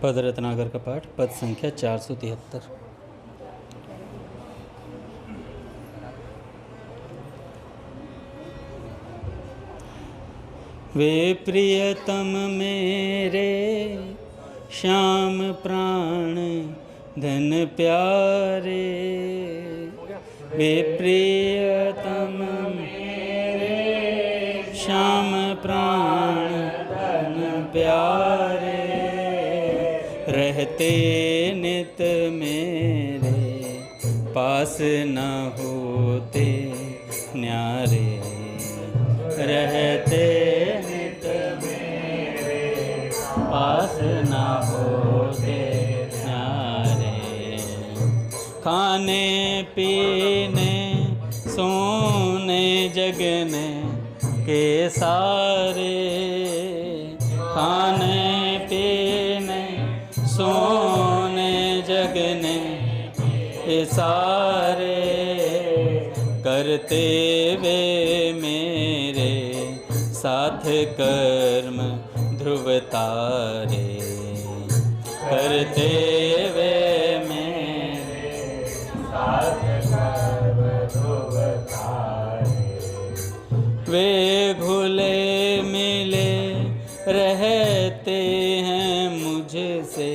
पद रत्नाकर का पाठ, पद संख्या 473। वे प्रियतम मेरे श्याम प्राण धन प्यारे, वे प्रियतम मेरे श्याम प्राण धन प्यारे, रहते नित मेरे पास न होते न्यारे, रहते नित मेरे पास न होते न्यारे, खाने पीने सोने जगने के सारे, खाने पीने सोने जगने के सारे, करते वे मेरे साथ कर्म ध्रुव तारे, करते वे मेरे साथ कर्म ध्रुव तारे, वे घुले मिले रहते हैं मुझसे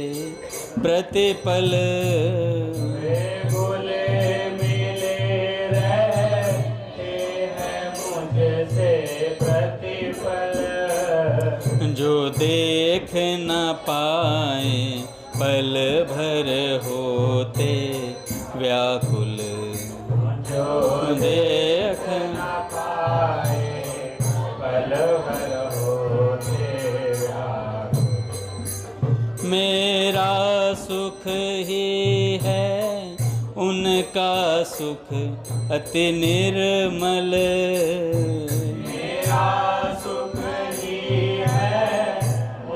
प्रतिपल, वे घुले मिले रहते हैं मुझसे प्रतिपल, जो देख न पाए पल भर होते व्याकुल, जो देख न पाए पल भर होते व्याकुल, मेरा सुख ही है उनका सुख अति निर्मल, मेरा सुख ही है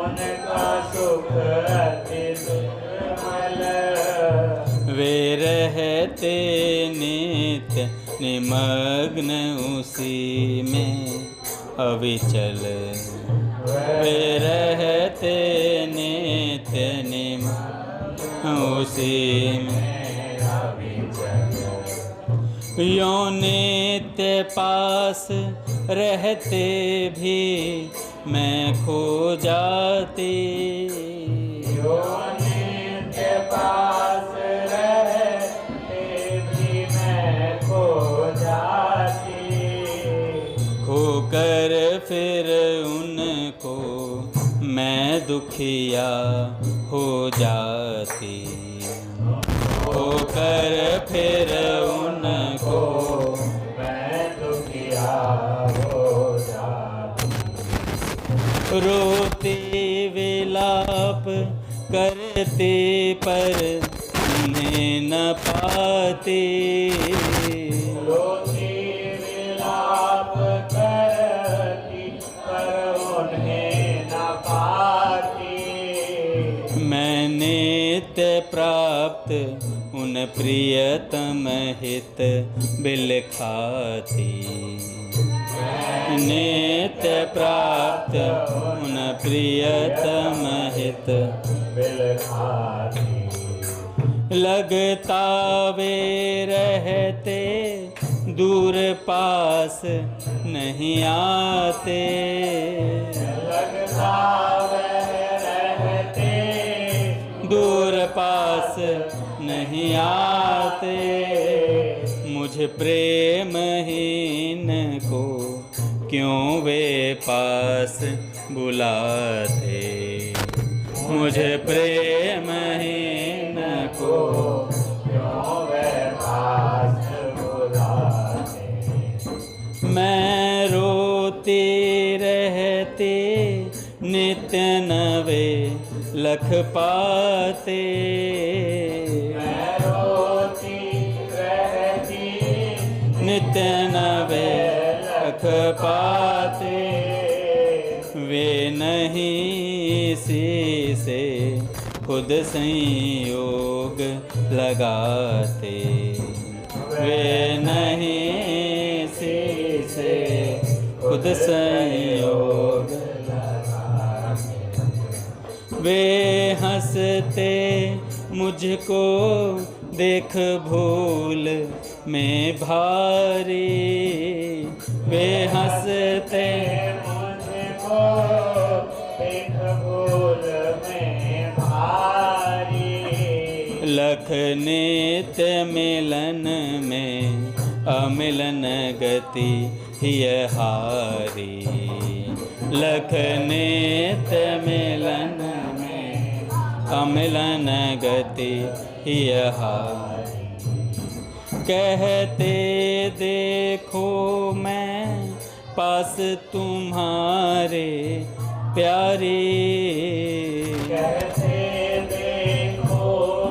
उनका सुख अति निर्मल, वे रहते नित्य निमग्न उसी में अविचल, वे रहते नित्य निमग्न उसी में अविचल, यो नित्य पास रहते भी मैं खो जाती, यो नित्य पास रहते भी मैं खो जाती, खोकर फिर उनको मैं दुखिया हो जाती, खोकर फिर उनको मैं दुखिया हो जाती, रोती विलाप करती पर उन्हें न पाती, रोती विलाप करती पर उन्हें न पाती, मैं नित्य प्राप्त उन प्रियतम हित बिल खाती, नित्य प्राप्त उन प्रियतम हित बिल खाती, लगता वे रहते दूर पास नहीं आते, लगता वे रहते दूर पास नहीं आते, मुझ प्रेमहीन को क्यों वे पास बुलाते, मुझे प्रेमहीन को क्यों वे पास बुलाते, मैं रोती रहती नित्य नवे लख पाते, मैं रोती रहती नित्य नवे लख पाते, वे नहीं इसी से खुद संयोग लगाते, वे नहीं इसी से खुद संयोग लगाते, वे हंसते मुझको देख भूल में भारी, वे हंसते मुझको देख भूल में भारी। लख नित्य मिलन में अमिलन गति हिय हारी, लख नित्य मिलन में अमिलन गति हिय हारी। कहते देखो मैं पास तुम्हारे प्यारे, कहते देखो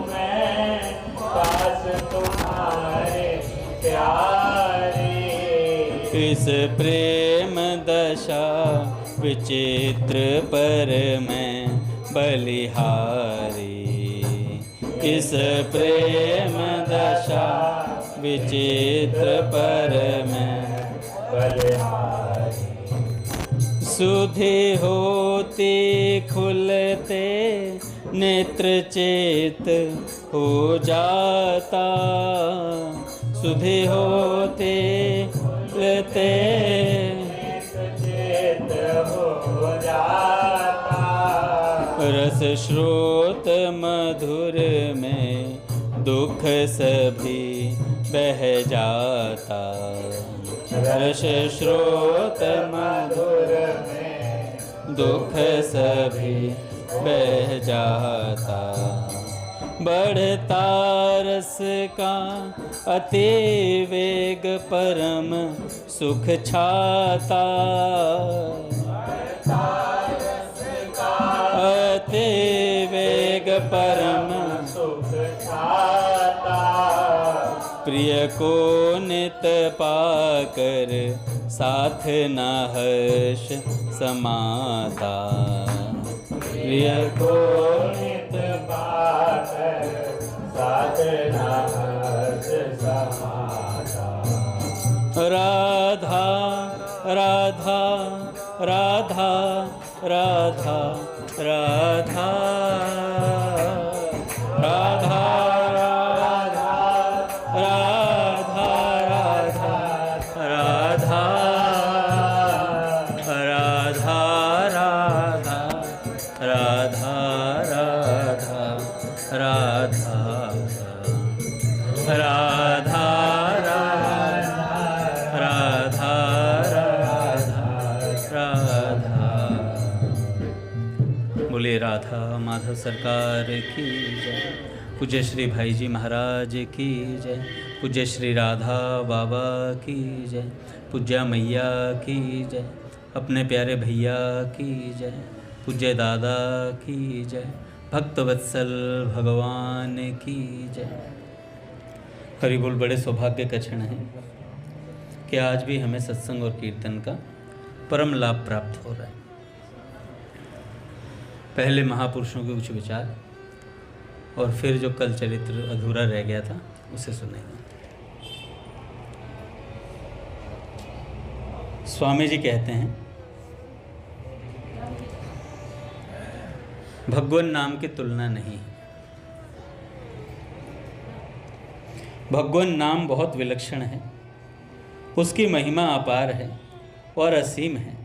मैं पास तुम्हारे प्यारे। इस प्रेम दशा विचित्र पर मैं बलिहारी, इस प्रेम दशा विचित्र पर मैं बलिहारी। सुधि होती खुलते नेत्र चेत हो जाता, सुधि होते खुलते नेत्र चेत हो जाता। रस श्रोत मधुर में दुख सभी बह जाता, रस श्रोत मधुर में दुख सभी बह जाता। बढ़ता रस का अति वेग परम सुख छाता, अति वेग परम सुख छाता। प्रिय को नित पाकर साथ न हर्ष समाता, प्रिय को नित पाकर साथ न हर्ष समाता। राधा राधा राधा राधा राधा राधा राधा माधव सरकार की जय। पूज्य श्री भाई जी महाराज की जय। पूज्य श्री राधा बाबा की जय। पूज्य मैया की जय। अपने प्यारे भैया की जय। पूज्य दादा की जय। भक्त वत्सल भगवान की जय। हरि बोल। बड़े सौभाग्य का क्षण है कि आज भी हमें सत्संग और कीर्तन का परम लाभ प्राप्त हो रहा है। पहले महापुरुषों के उच्च विचार और फिर जो कल चरित्र अधूरा रह गया था उसे सुनेंगे। स्वामी जी कहते हैं, भगवान नाम की तुलना नहीं है। भगवान नाम बहुत विलक्षण है, उसकी महिमा अपार है और असीम है।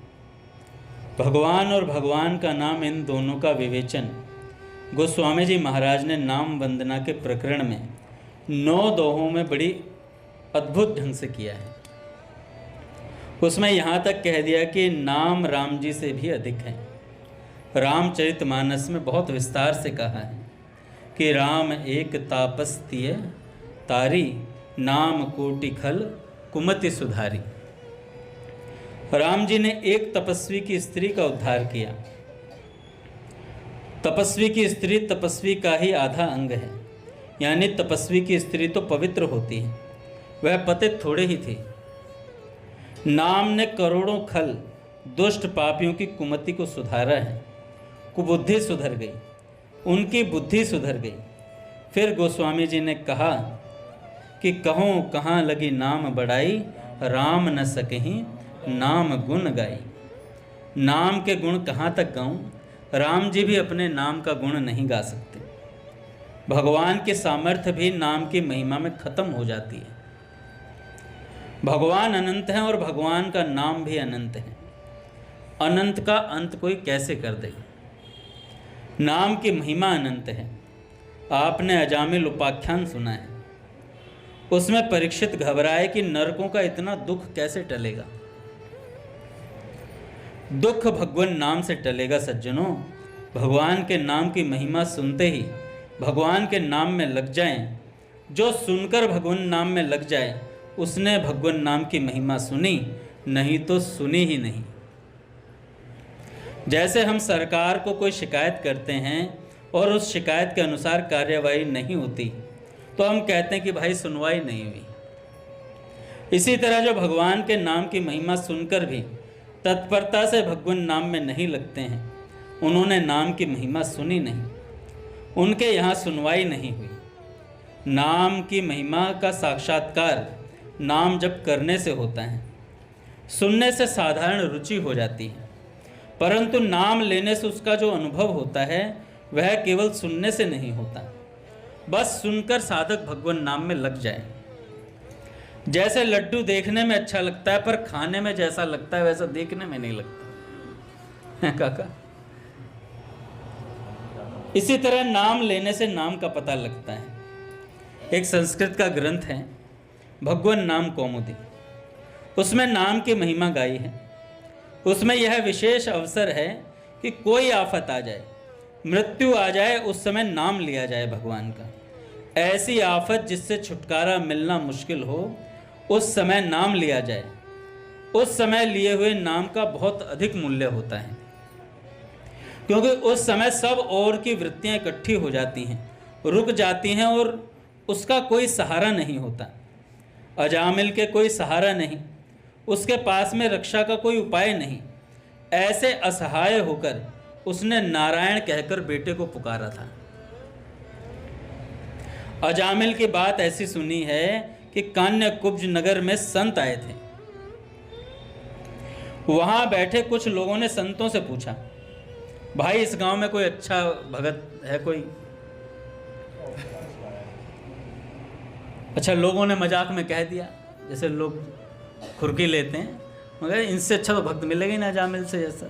भगवान और भगवान का नाम, इन दोनों का विवेचन गोस्वामी जी महाराज ने नाम वंदना के प्रकरण में 9 दोहों में बड़ी अद्भुत ढंग से किया है। उसमें यहाँ तक कह दिया कि नाम राम जी से भी अधिक है। रामचरितमानस में बहुत विस्तार से कहा है कि राम एक तापस तिय तारी, नाम कोटि खल कुमति सुधारी। राम जी ने एक तपस्वी की स्त्री का उद्धार किया। तपस्वी की स्त्री तपस्वी का ही आधा अंग है, यानी तपस्वी की स्त्री तो पवित्र होती है, वह पतित थोड़े ही थी। नाम ने करोड़ों खल दुष्ट पापियों की कुमति को सुधारा है। कुबुद्धि सुधर गई, उनकी बुद्धि सुधर गई। फिर गोस्वामी जी ने कहा कि कहो कहाँ लगी नाम बढ़ाई, राम न सकहीं नाम गुण गाई। नाम के गुण कहाँ तक गाऊं, राम जी भी अपने नाम का गुण नहीं गा सकते। भगवान की सामर्थ्य भी नाम की महिमा में खत्म हो जाती है। भगवान अनंत हैं और भगवान का नाम भी अनंत है। अनंत का अंत कोई कैसे कर दे। नाम की महिमा अनंत है। आपने अजामिल उपाख्यान सुना है, उसमें परीक्षित घबराए कि नरकों का इतना दुख कैसे टलेगा। दुख भगवान नाम से टलेगा सज्जनों। भगवान के नाम की महिमा सुनते ही भगवान के नाम में लग जाएं। जो सुनकर भगवान नाम में लग जाए उसने भगवान नाम की महिमा सुनी, नहीं तो सुनी ही नहीं। जैसे हम सरकार को कोई शिकायत करते हैं और उस शिकायत के अनुसार कार्यवाही नहीं होती तो हम कहते हैं कि भाई सुनवाई नहीं हुई। इसी तरह जो भगवान के नाम की महिमा सुनकर भी तत्परता से भगवान नाम में नहीं लगते हैं, उन्होंने नाम की महिमा सुनी नहीं, उनके यहाँ सुनवाई नहीं हुई। नाम की महिमा का साक्षात्कार नाम जप करने से होता है। सुनने से साधारण रुचि हो जाती है, परंतु नाम लेने से उसका जो अनुभव होता है वह केवल सुनने से नहीं होता। बस सुनकर साधक भगवान नाम में लग जाए। जैसे लड्डू देखने में अच्छा लगता है पर खाने में जैसा लगता है वैसा देखने में नहीं लगता है काका। इसी तरह नाम लेने से नाम का पता लगता है। एक संस्कृत का ग्रंथ है भगवान नाम कौमुदी, उसमें नाम की महिमा गाई है। उसमें यह विशेष अवसर है कि कोई आफत आ जाए, मृत्यु आ जाए, उस समय नाम लिया जाए भगवान का। ऐसी आफत जिससे छुटकारा मिलना मुश्किल हो, उस समय नाम लिया जाए। उस समय लिए हुए नाम का बहुत अधिक मूल्य होता है, क्योंकि उस समय सब और की वृत्तियां इकट्ठी हो जाती हैं, रुक जाती हैं और उसका कोई सहारा नहीं होता। अजामिल के कोई सहारा नहीं, उसके पास में रक्षा का कोई उपाय नहीं। ऐसे असहाय होकर उसने नारायण कहकर बेटे को पुकारा था। अजामिल की बात ऐसी सुनी है कि कान्यकुब्ज नगर में संत आए थे। वहां बैठे कुछ लोगों ने संतों से पूछा, भाई इस गांव में कोई अच्छा भगत है कोई? अच्छा, लोगों ने मजाक में कह दिया, जैसे लोग खुरकी लेते हैं, मगर इनसे अच्छा तो भक्त मिलेगा ही ना अजामिल से जैसा,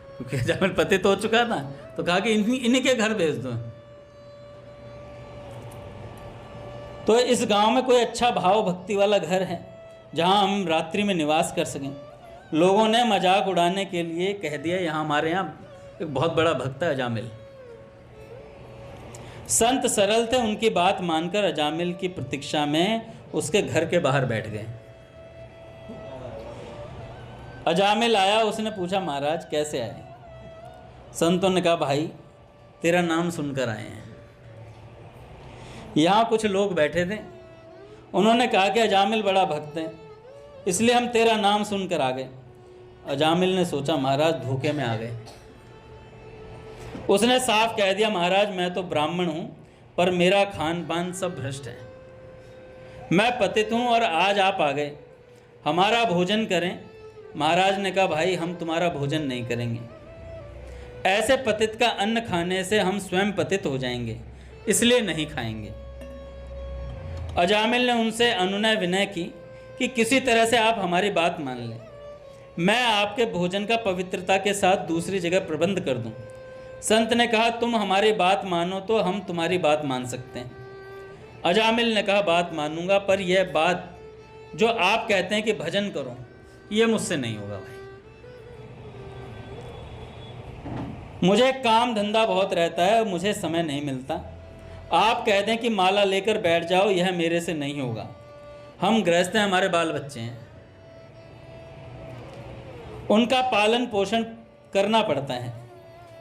क्योंकि अजामिल पतित हो चुका था। तो कहा कि इन्हीं के घर भेज दो। तो इस गांव में कोई अच्छा भाव भक्ति वाला घर है जहां हम रात्रि में निवास कर सकें? लोगों ने मजाक उड़ाने के लिए कह दिया, यहाँ हमारे यहाँ एक बहुत बड़ा भक्त है अजामिल। संत सरल थे, उनकी बात मानकर अजामिल की प्रतीक्षा में उसके घर के बाहर बैठ गए। अजामिल आया, उसने पूछा महाराज कैसे आए? संतों ने कहा भाई तेरा नाम सुनकर आए हैं। यहाँ कुछ लोग बैठे थे, उन्होंने कहा कि अजामिल बड़ा भक्त है, इसलिए हम तेरा नाम सुनकर आ गए। अजामिल ने सोचा महाराज धोखे में आ गए। उसने साफ कह दिया, महाराज मैं तो ब्राह्मण हूँ पर मेरा खान पान सब भ्रष्ट है, मैं पतित हूँ और आज आप आ गए, हमारा भोजन करें। महाराज ने कहा भाई हम तुम्हारा भोजन नहीं करेंगे, ऐसे पतित का अन्न खाने से हम स्वयं पतित हो जाएंगे, इसलिए नहीं खाएंगे। अजामिल ने उनसे अनुनय विनय की कि किसी तरह से आप हमारी बात मान लें, मैं आपके भोजन का पवित्रता के साथ दूसरी जगह प्रबंध कर दूं। संत ने कहा तुम हमारी बात मानो तो हम तुम्हारी बात मान सकते हैं। अजामिल ने कहा बात मानूंगा, पर यह बात जो आप कहते हैं कि भजन करो, ये मुझसे नहीं होगा भाई। मुझे काम धंधा बहुत रहता है, मुझे समय नहीं मिलता। आप कहते हैं कि माला लेकर बैठ जाओ, यह मेरे से नहीं होगा। हम गृहस्थ हैं, हमारे बाल बच्चे हैं, उनका पालन पोषण करना पड़ता है।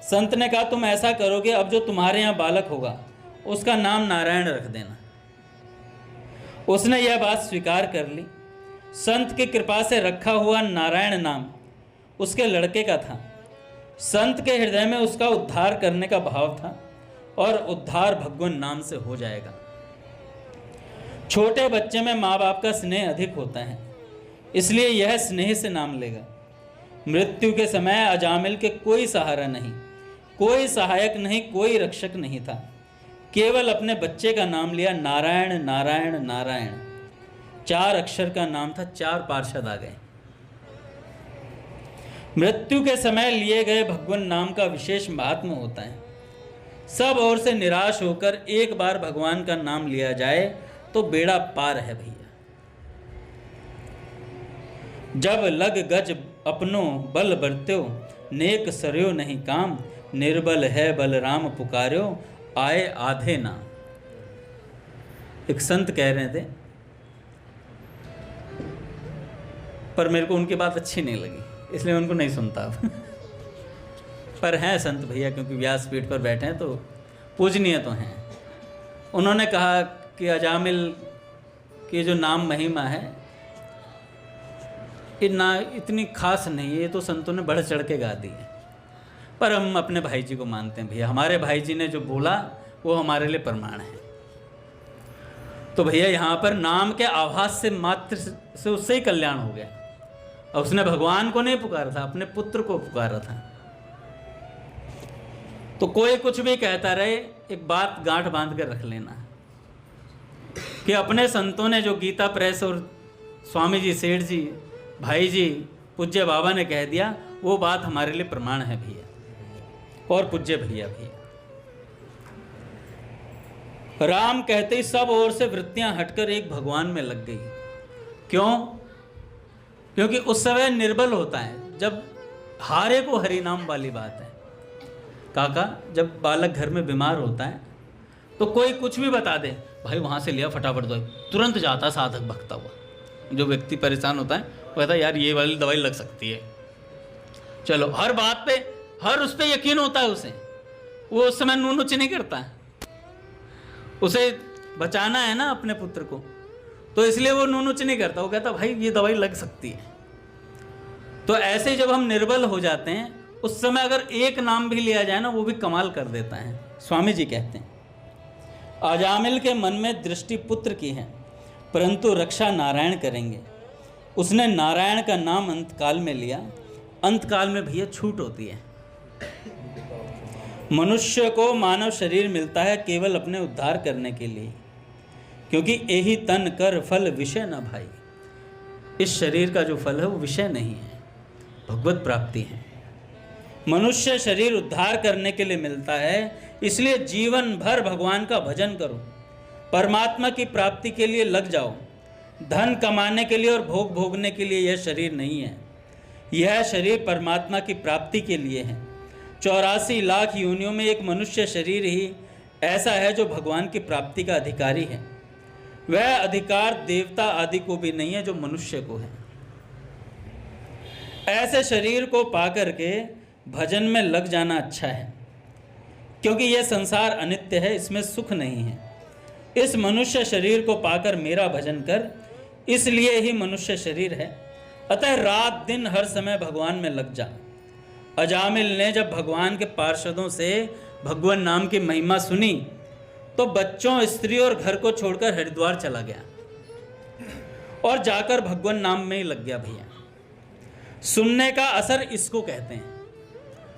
संत ने कहा तुम ऐसा करोगे, अब जो तुम्हारे यहाँ बालक होगा उसका नाम नारायण रख देना। उसने यह बात स्वीकार कर ली। संत की कृपा से रखा हुआ नारायण नाम उसके लड़के का था। संत के हृदय में उसका उद्धार करने का भाव था और उद्धार भगवान नाम से हो जाएगा। छोटे बच्चे में माँ बाप का स्नेह अधिक होता है, इसलिए यह स्नेह से नाम लेगा। मृत्यु के समय अजामिल के कोई सहारा नहीं, कोई सहायक नहीं, कोई रक्षक नहीं था, केवल अपने बच्चे का नाम लिया, नारायण नारायण नारायण। 4 अक्षर का नाम था, 4 पार्षद आ गए। मृत्यु के समय लिए गए भगवान नाम का विशेष महात्म होता है। सब ओर से निराश होकर एक बार भगवान का नाम लिया जाए तो बेड़ा पार है भैया। जब लग गज अपनो बल बरत्यो, नेक सरयो नहीं काम, निर्बल है बलराम पुकार्यो, आए आधे ना। एक संत कह रहे थे, पर मेरे को उनकी बात अच्छी नहीं लगी, इसलिए उनको नहीं सुनता पर हैं संत भैया, क्योंकि व्यासपीठ पर बैठे हैं तो पूजनीय तो हैं। उन्होंने कहा कि अजामिल की जो नाम महिमा है ये ना इतनी खास नहीं है, ये तो संतों ने बढ़ चढ़ के गा दी है, पर हम अपने भाई जी को मानते हैं भैया। हमारे भाई जी ने जो बोला वो हमारे लिए प्रमाण है। तो भैया यहाँ पर नाम के आभास से मात्र से उससे ही कल्याण हो गया। और उसने भगवान को नहीं पुकारा था, अपने पुत्र को पुकारा था। तो कोई कुछ भी कहता रहे, एक बात गांठ बांध कर रख लेना कि अपने संतों ने जो गीता प्रेस और स्वामी जी, सेठ जी, भाई जी, पूज्य बाबा ने कह दिया, वो बात हमारे लिए प्रमाण है भैया और पूज्य भैया भी। राम कहते ही सब ओर से वृत्तियां हटकर एक भगवान में लग गई। क्यों? क्योंकि उस समय निर्बल होता है, जब हारे को हरि नाम वाली बात है। काका, जब बालक घर में बीमार होता है तो कोई कुछ भी बता दे, भाई वहां से लिया फटाफट दवाई, तुरंत जाता साधक भगता हुआ। जो व्यक्ति परेशान होता है वो कहता है यार ये वाली दवाई लग सकती है, चलो। हर बात पे, हर उस पे यकीन होता है उसे, वो उस समय नून उच्च नहीं करता है, उसे बचाना है ना अपने पुत्र को, तो इसलिए वो नून उच्च नहीं करता। वो कहता भाई ये दवाई लग सकती है। तो ऐसे ही जब हम निर्बल हो जाते हैं, उस समय अगर एक नाम भी लिया जाए ना, वो भी कमाल कर देता है। स्वामी जी कहते हैं, अजामिल के मन में दृष्टि पुत्र की है, परंतु रक्षा नारायण करेंगे। उसने नारायण का नाम अंतकाल में लिया। अंतकाल में भैया छूट होती है। मनुष्य को मानव शरीर मिलता है केवल अपने उद्धार करने के लिए, क्योंकि यही तन कर फल विषय न भाई। इस शरीर का जो फल है वो विषय नहीं है, भगवत प्राप्ति है। मनुष्य शरीर उद्धार करने के लिए मिलता है, इसलिए जीवन भर भगवान का भजन करो, परमात्मा की प्राप्ति के लिए लग जाओ। धन कमाने के लिए और भोग भोगने के लिए यह शरीर नहीं है। यह शरीर परमात्मा की प्राप्ति के लिए है। 84 लाख योनियों में एक मनुष्य शरीर ही ऐसा है जो भगवान की प्राप्ति का अधिकारी है। वह अधिकार देवता आदि को भी नहीं है जो मनुष्य को है। ऐसे शरीर को पाकर के भजन में लग जाना अच्छा है, क्योंकि यह संसार अनित्य है, इसमें सुख नहीं है। इस मनुष्य शरीर को पाकर मेरा भजन कर, इसलिए ही मनुष्य शरीर है। अतः रात दिन हर समय भगवान में लग जा। अजामिल ने जब भगवान के पार्षदों से भगवान नाम की महिमा सुनी तो बच्चों, स्त्री और घर को छोड़कर हरिद्वार चला गया और जाकर भगवान नाम में ही लग गया भैया। सुनने का असर इसको कहते हैं,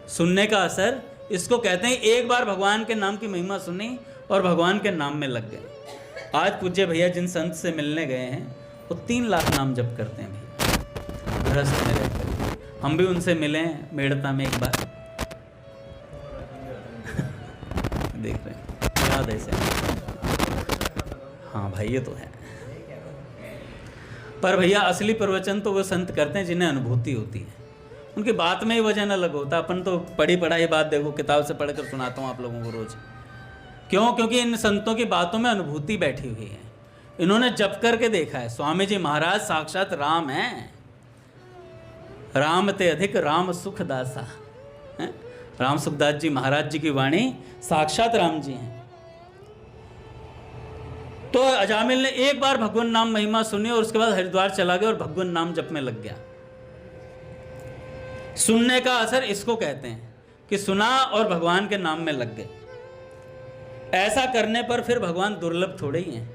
सुनने का असर इसको कहते हैं। एक बार भगवान के नाम की महिमा सुनी और भगवान के नाम में लग गए। आज पूज्य भैया जिन संत से मिलने गए हैं वो 3 लाख नाम जप करते हैं भैया, गृहस्थ में रहकर। हम भी उनसे मिले हैं मेड़ता में एक बार देख रहे हैं, याद ऐसे। हाँ भाई ये तो है। पर भैया असली प्रवचन तो वो संत करते हैं जिन्हें अनुभूति होती है, उनकी बात में ही वजन अलग होता है। अपन तो पढ़ी पढ़ाई बात देखो, किताब से पढ़कर सुनाता हूँ आप लोगों को रोज। क्यों? क्योंकि इन संतों की बातों में अनुभूति बैठी हुई है, इन्होंने जप करके देखा है। स्वामी जी महाराज साक्षात राम हैं, राम ते अधिक राम सुखदासा है। राम सुखदास जी महाराज जी की वाणी साक्षात राम जी हैं। तो अजामिल ने एक बार भगवान नाम महिमा सुनी और उसके बाद हरिद्वार चला गया और भगवान नाम जप में लग गया। सुनने का असर इसको कहते हैं कि सुना और भगवान के नाम में लग गए। ऐसा करने पर फिर भगवान दुर्लभ थोड़े ही हैं।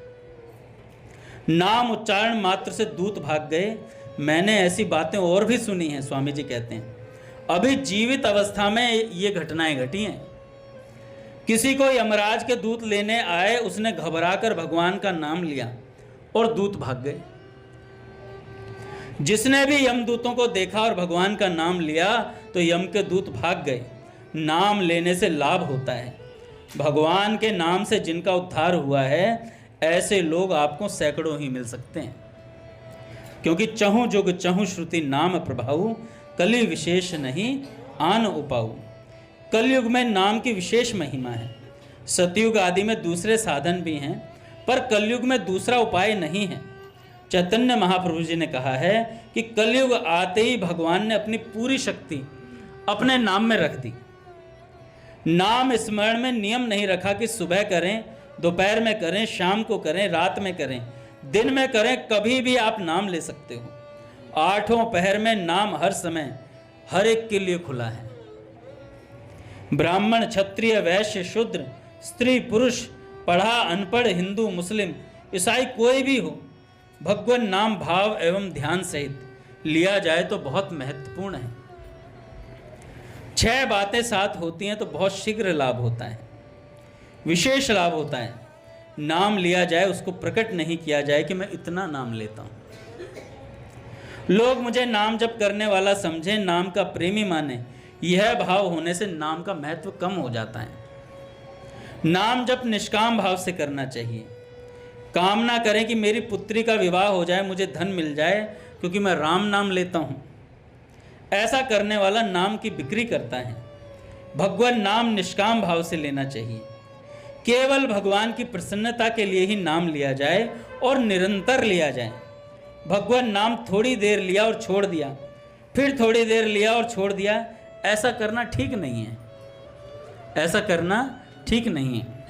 नाम उच्चारण मात्र से दूत भाग गए। मैंने ऐसी बातें और भी सुनी हैं, स्वामी जी कहते हैं। अभी जीवित अवस्था में ये घटनाएं घटी हैं। किसी को यमराज के दूत लेने आए, उसने घबराकर भगवान का नाम लिया और दूत भाग गए। जिसने भी यमदूतों को देखा और भगवान का नाम लिया तो यम के दूत भाग गए। नाम लेने से लाभ होता है। भगवान के नाम से जिनका उद्धार हुआ है, ऐसे लोग आपको सैकड़ों ही मिल सकते हैं। क्योंकि चहु जुग चहु श्रुति नाम प्रभाऊ, कलि विशेष नहीं आन उपाऊ। कलयुग में नाम की विशेष महिमा है। सतयुग आदि में दूसरे साधन भी हैं, पर कलयुग में दूसरा उपाय नहीं है। चैतन्य महाप्रभु जी ने कहा है कि कलयुग आते ही भगवान ने अपनी पूरी शक्ति अपने नाम में रख दी। नाम स्मरण में नियम नहीं रखा कि सुबह करें, दोपहर में करें, शाम को करें, रात में करें, दिन में करें, कभी भी आप नाम ले सकते हो। आठों पहर में नाम हर समय हर एक के लिए खुला है। ब्राह्मण, क्षत्रिय, वैश्य, शूद्र, स्त्री, पुरुष, पढ़ा, अनपढ़, हिंदू, मुस्लिम, ईसाई, कोई भी हो, भगवान नाम भाव एवं ध्यान सहित लिया जाए तो बहुत महत्वपूर्ण है। 6 बातें साथ होती हैं तो बहुत शीघ्र लाभ होता है, विशेष लाभ होता है। नाम लिया जाए, उसको प्रकट नहीं किया जाए कि मैं इतना नाम लेता हूं। लोग मुझे नाम जप करने वाला समझें, नाम का प्रेमी माने, यह भाव होने से नाम का महत्व कम हो जाता है। नाम जप निष्काम भाव से करना चाहिए। कामना करें कि मेरी पुत्री का विवाह हो जाए, मुझे धन मिल जाए, क्योंकि मैं राम नाम लेता हूं। ऐसा करने वाला नाम की बिक्री करता है। भगवान नाम निष्काम भाव से लेना चाहिए। केवल भगवान की प्रसन्नता के लिए ही नाम लिया जाए और निरंतर लिया जाए। भगवान नाम थोड़ी देर लिया और छोड़ दिया, फिर थोड़ी देर लिया और छोड़ दिया, ऐसा करना ठीक नहीं है। ऐसा करना ठीक नहीं है।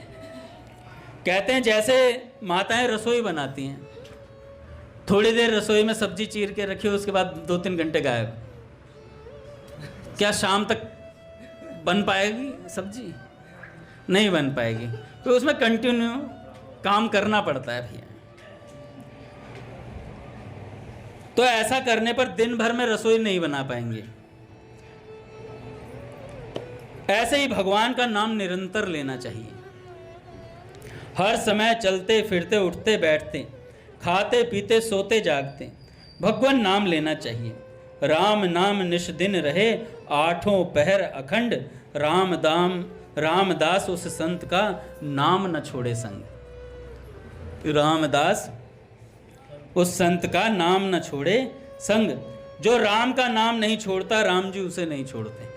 कहते हैं जैसे माताएं रसोई बनाती हैं, थोड़ी देर रसोई में सब्जी चीर के रखी, उसके बाद 2-3 घंटे गायब। क्या शाम तक बन पाएगी सब्जी? नहीं बन पाएगी। तो उसमें कंटिन्यू काम करना पड़ता है भैया। तो ऐसा करने पर दिन भर में रसोई नहीं बना पाएंगे। ऐसे ही भगवान का नाम निरंतर लेना चाहिए। हर समय चलते फिरते, उठते बैठते, खाते पीते, सोते जागते भगवान नाम लेना चाहिए। राम नाम निश दिन रहे, आठों पहर अखंड। रामदास उस संत का नाम न छोड़े संग। रामदास उस संत का नाम न छोड़े संग। जो राम का नाम नहीं छोड़ता, राम जी उसे नहीं छोड़ते।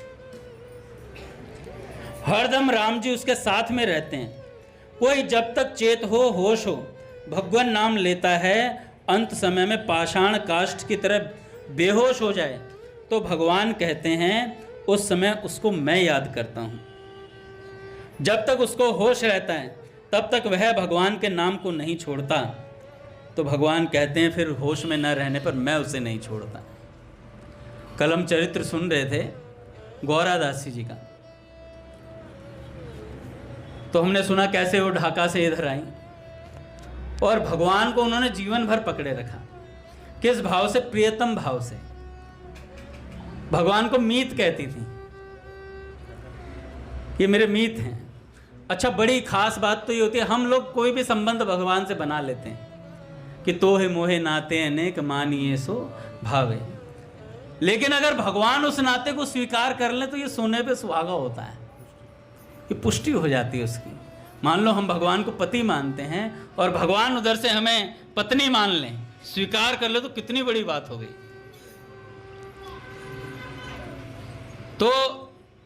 हरदम राम जी उसके साथ में रहते हैं। कोई जब तक चेत हो, होश हो, भगवान नाम लेता है, अंत समय में पाषाण काष्ठ की तरह बेहोश हो जाए तो भगवान कहते हैं उस समय उसको मैं याद करता हूँ। जब तक उसको होश रहता है तब तक वह भगवान के नाम को नहीं छोड़ता, तो भगवान कहते हैं फिर होश में न रहने पर मैं उसे नहीं छोड़ता। कल हम चरित्र सुन रहे थे गौरादासी जी का, तो हमने सुना कैसे वो ढाका से इधर आई और भगवान को उन्होंने जीवन भर पकड़े रखा। किस भाव से? प्रियतम भाव से। भगवान को मीत कहती थी, ये मेरे मीत हैं। अच्छा, बड़ी खास बात तो ये होती है, हम लोग कोई भी संबंध भगवान से बना लेते हैं कि तोहे मोहे नाते अनेक मानिए सो भावे। लेकिन अगर भगवान उस नाते को स्वीकार कर ले तो ये सोने पे सुहागा होता है, ये पुष्टि हो जाती है उसकी। मान लो हम भगवान को पति मानते हैं और भगवान उधर से हमें पत्नी मान लें, स्वीकार कर ले, तो कितनी बड़ी बात हो गई। तो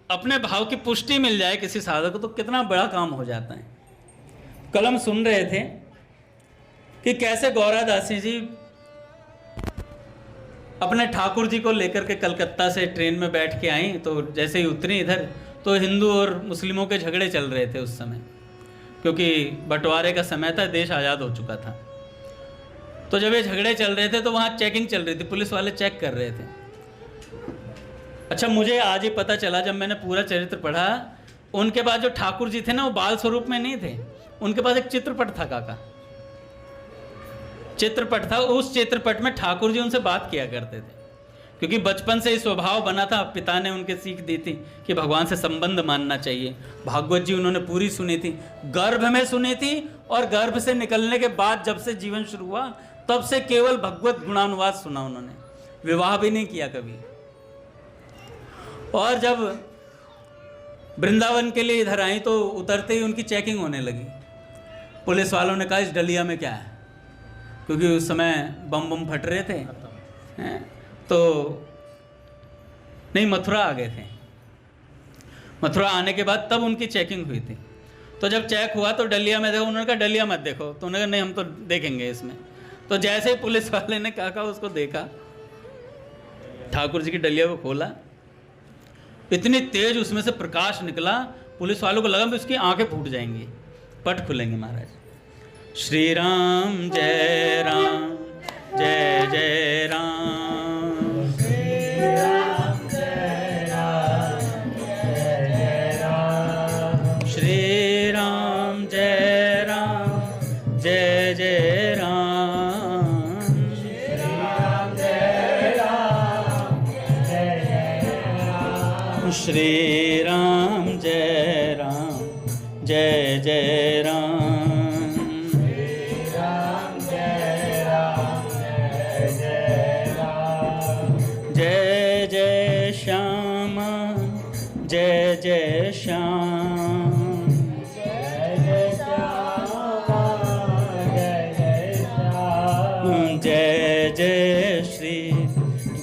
अपने भाव की पुष्टि मिल जाए किसी साधक को तो कितना बड़ा काम हो जाता है। कल हम सुन रहे थे कि कैसे गौरादासी जी अपने ठाकुर जी को लेकर के कलकत्ता से ट्रेन में बैठ के आई, तो जैसे ही उतरी इधर तो हिंदू और मुस्लिमों के झगड़े चल रहे थे उस समय, क्योंकि बंटवारे का समय था, देश आज़ाद हो चुका था। तो जब ये झगड़े चल रहे थे तो वहाँ चेकिंग चल रही थी, पुलिस वाले चेक कर रहे थे। अच्छा, मुझे आज ही पता चला जब मैंने पूरा चरित्र पढ़ा, उनके पास जो ठाकुर जी थे ना, वो बाल स्वरूप में नहीं थे, उनके पास एक चित्रपट था, काका चित्रपट था। उस चित्रपट में ठाकुर जी उनसे बात किया करते थे क्योंकि बचपन से ही स्वभाव बना था, पिता ने उनके सीख दी थी कि भगवान से संबंध मानना चाहिए। भागवत जी उन्होंने पूरी सुनी थी, गर्भ में सुनी थी, और गर्भ से निकलने के बाद जब से जीवन शुरू हुआ तब से केवल भगवत गुणानुवाद सुना उन्होंने, विवाह भी नहीं किया कभी। और जब वृंदावन के लिए इधर आई तो उतरते ही उनकी चेकिंग होने लगी। पुलिस वालों ने कहा इस डलिया में क्या है, क्योंकि उस समय बम बम फट रहे थे हैं? तो नहीं, मथुरा आ गए थे। मथुरा आने के बाद तब उनकी चेकिंग हुई थी। तो जब चेक हुआ तो डलिया में देखो, उन्होंने कहा डलिया मत देखो, तो उन्होंने कहा नहीं हम तो देखेंगे इसमें। तो जैसे ही पुलिस वाले ने कहा उसको देखा, ठाकुर जी की डलिया को खोला, इतनी तेज उसमें से प्रकाश निकला, पुलिस वालों को लगा कि उसकी आंखें फूट जाएंगी, पट खुलेंगे महाराज। श्री राम जय राम जय जय राम, श्री राम जय राम जय जय राम, श्री राम जय राम जय जय राम, श्री राम जय राम जय जय राम, श्री राम जय राम जय जय राम, जय जय श्याम, जय जय श्याम, जय जय श्याम, जय जय श्री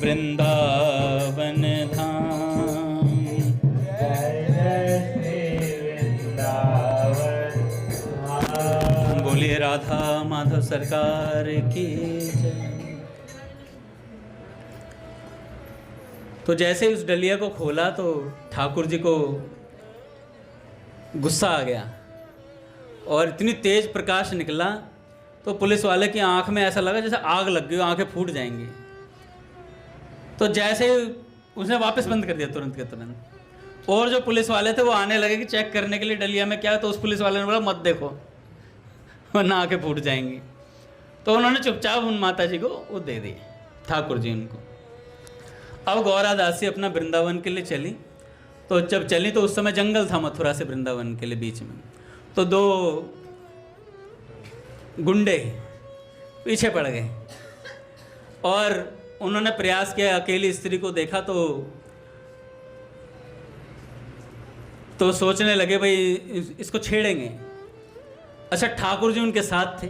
वृंदावन धाम, जय जय श्री वृंदावन धाम। बोलिए राधा माधव सरकार की जय। तो जैसे उस डलिया को खोला तो ठाकुर जी को गुस्सा आ गया और इतनी तेज प्रकाश निकला तो पुलिस वाले की आंख में ऐसा लगा जैसे आग लग गई, आंखें फूट जाएंगी। तो जैसे उसने वापस बंद कर दिया तुरंत के तुरंत। और जो पुलिस वाले थे वो आने लगे कि चेक करने के लिए डलिया में क्या है, तो उस पुलिस वाले ने बोला मत देखो वरना आंखें फूट जाएंगी। तो उन्होंने चुपचाप उन माता जी को वो दे दिए, ठाकुर जी उनको। अब गौरा दासी अपना वृंदावन के लिए चली। तो जब चली तो उस समय जंगल था मथुरा से वृंदावन के लिए बीच में। तो दो गुंडे पीछे पड़ गए और उन्होंने प्रयास किया, अकेली स्त्री को देखा तो सोचने लगे भाई इसको छेड़ेंगे। अच्छा, ठाकुर जी उनके साथ थे,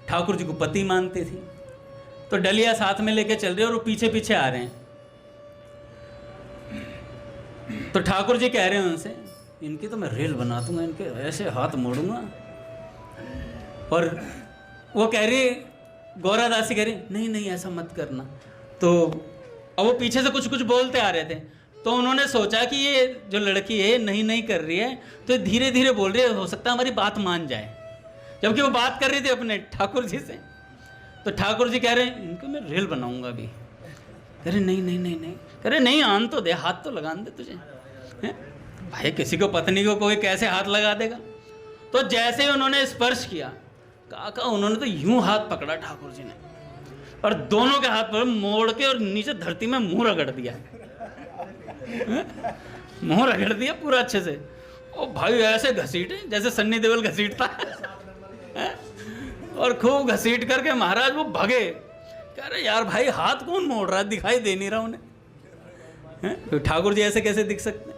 ठाकुर जी को पति मानती थी, तो डलिया साथ में लेके चल रहे और वो पीछे पीछे आ रहे हैं। तो ठाकुर जी कह रहे हैं उनसे, इनकी तो मैं रेल बना दूंगा, इनके ऐसे हाथ मोड़ूंगा। और वो कह रही, गौरा दासी कह रही नहीं नहीं ऐसा मत करना। तो अब वो पीछे से कुछ कुछ बोलते आ रहे थे। तो उन्होंने सोचा कि ये जो लड़की है नहीं नहीं कर रही है, तो धीरे धीरे बोल रही है, हो सकता है हमारी बात मान जाए। जबकि वो बात कर रही थी अपने ठाकुर जी से। तो ठाकुर जी कह रहे हैं इनको मैं रेल बनाऊंगा अभी। कह रहे नहीं नहीं नहीं नहीं, कह रहे नहीं आन तो दे, हाथ तो लगा दे तुझे। भाई किसी को पत्नी को कोई कैसे हाथ लगा देगा। तो जैसे ही उन्होंने स्पर्श किया, काका उन्होंने तो यूं हाथ पकड़ा ठाकुर जी ने और दोनों के हाथ पर मोड़ के और नीचे धरती में मुंह रगड़ दिया। मुंह रगड़ दिया पूरा अच्छे से। ओ भाई ऐसे घसीटे जैसे सन्नी देओल घसीटता है। और खूब घसीट करके महाराज वो भगे। कह रहे यार भाई हाथ कौन मोड़ रहा है, दिखाई दे नहीं रहा उन्हें। तो ठाकुर जी ऐसे कैसे दिख सकते।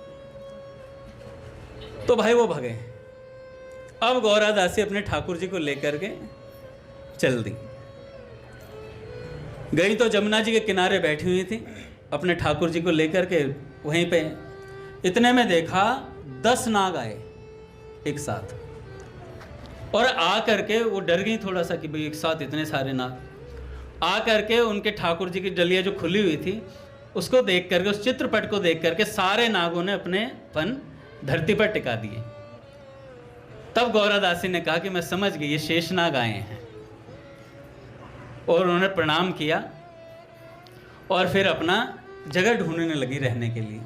तो भाई वो भगे। अब गौरा दासी अपने ठाकुर जी को लेकर के चल दी। गई तो जमुना जी के किनारे बैठी हुई थी अपने ठाकुर जी को लेकर के वहीं पे। इतने में देखा 10 नाग आए एक साथ और आ करके वो डर गई थोड़ा सा कि भाई एक साथ इतने सारे नाग आ करके उनके ठाकुर जी की डलिया जो खुली हुई थी उसको देख करके, उस चित्रपट को देख करके सारे नागों ने अपने फन धरती पर टिका दिए। तब गौरा दासी ने कहा कि मैं समझ गई ये शेषनाग आए हैं। और उन्होंने प्रणाम किया और फिर अपना जगह ढूंढने लगी रहने के लिए।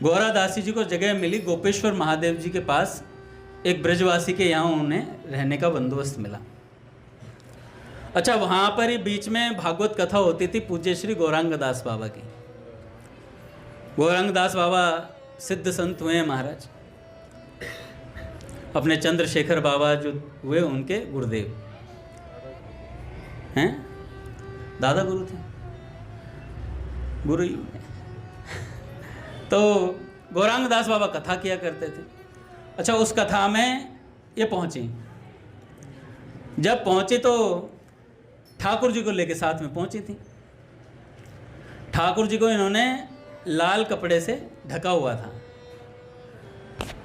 गौरा दासी जी को जगह मिली गोपेश्वर महादेव जी के पास, एक ब्रजवासी के यहाँ उन्हें रहने का बंदोबस्त मिला। अच्छा, वहाँ पर ही बीच में भागवत कथा होती थी पूज्य श्री गौरांग दास बाबा की। गौरांग दास बाबा सिद्ध संत हुए हैं महाराज, अपने चंद्रशेखर बाबा जो हुए उनके गुरुदेव हैं, दादा गुरु थे, गुरु ही हुए। तो गौरांग दास बाबा कथा किया करते थे। अच्छा, उस कथा में ये पहुँची, जब पहुँची तो ठाकुर जी को लेके साथ में पहुँची थी। ठाकुर जी को इन्होंने लाल कपड़े से ढका हुआ था।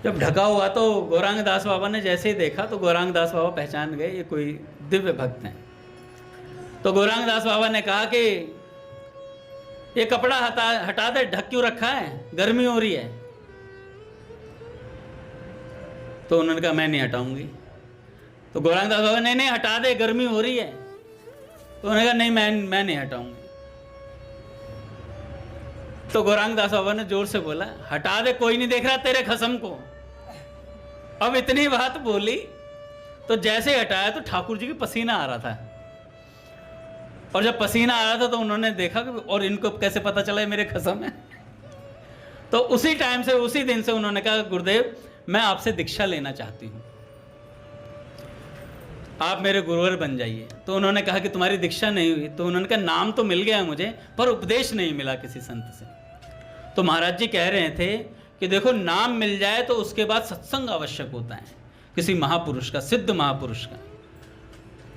जब ढका हुआ तो गौरांग दास बाबा ने जैसे ही देखा तो गौरांग दास बाबा पहचान गए ये कोई दिव्य भक्त हैं। तो गौरांग दास बाबा ने कहा कि ये कपड़ा हटा दे, ढक क्यों रखा है, गर्मी हो रही है। तो उन्होंने कहा मैं नहीं हटाऊंगी। तो गौरांग दास बाबा ने नहीं हटा दे, गर्मी हो रही है। तो उन्होंने कहा नहीं मैं नहीं हटाऊंगी। तो गौरांग दास बाबा ने जोर से बोला हटा दे, कोई नहीं देख रहा तेरे खसम को। अब इतनी बात बोली तो जैसे ही हटाया तो ठाकुर जी की पसीना आ रहा था, और जब पसीना आ रहा था तो उन्होंने देखा कि और इनको कैसे पता चला मेरे खसम है। तो उसी टाइम से, उसी दिन से उन्होंने कहा गुरुदेव मैं आपसे दीक्षा लेना चाहती हूँ, आप मेरे गुरुवर बन जाइए। तो उन्होंने कहा कि तुम्हारी दीक्षा नहीं हुई। तो उन्होंने कहा नाम तो मिल गया मुझे पर उपदेश नहीं मिला किसी संत से। तो महाराज जी कह रहे थे कि देखो नाम मिल जाए तो उसके बाद सत्संग आवश्यक होता है, किसी महापुरुष का, सिद्ध महापुरुष का,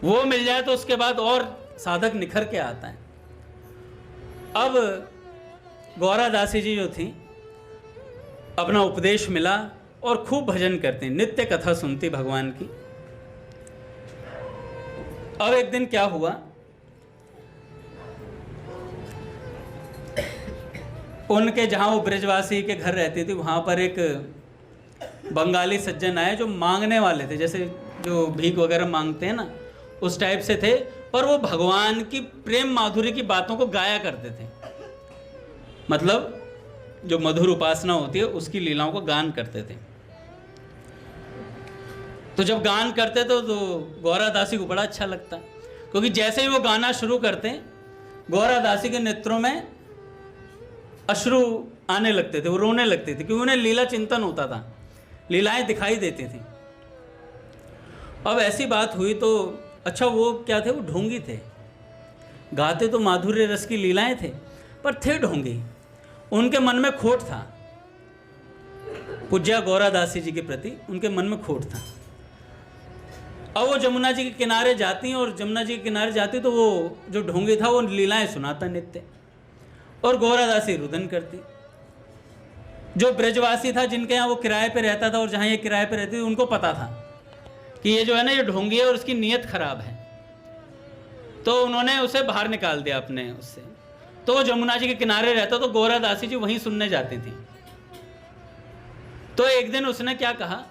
वो मिल जाए तो उसके बाद और साधक निखर के आता है। अब गौरा दासी जी जो थी, अपना उपदेश मिला और खूब भजन करते, नित्य कथा सुनती भगवान की। अब एक दिन क्या हुआ, उनके जहाँ वो ब्रजवासी के घर रहती थी वहाँ पर एक बंगाली सज्जन आए जो मांगने वाले थे, जैसे जो भीख वगैरह मांगते हैं ना उस टाइप से थे, पर वो भगवान की प्रेम माधुर्य की बातों को गाया करते थे। मतलब जो मधुर उपासना होती है उसकी लीलाओं को गान करते थे। तो जब गान करते तो गौरा दासी को बड़ा अच्छा लगता, क्योंकि जैसे ही वो गाना शुरू करते गौरा दासी के नेत्रों में अश्रु आने लगते थे, वो रोने लगते थे, क्योंकि उन्हें लीला चिंतन होता था, लीलाएं दिखाई देती थी। अब ऐसी बात हुई तो अच्छा वो क्या थे, वो ढोंगी थे, गाते तो माधुर्य रस की लीलाएं थे पर थे ढोंगी, उनके मन में खोट था, पूज्या गौरा दासी जी के प्रति उनके मन में खोट था। अब वो जमुना जी के किनारे जाती और जमुना जी के किनारे जाती तो वो जो ढोंगी था वो लीलाएं सुनाता नित्य, और गौरा दासी रुदन करती। जो ब्रजवासी था जिनके यहाँ वो किराए पे रहता था और जहाँ ये किराए पे रहती थी उनको पता था कि ये जो है ना ये ढोंगी है और उसकी नीयत खराब है, तो उन्होंने उसे बाहर निकाल दिया अपने उससे। तो वो जमुना जी के किनारे रहता तो गौरा दासी जी वहीं सुनने जाती थी। तो एक दिन उसने क्या कहा,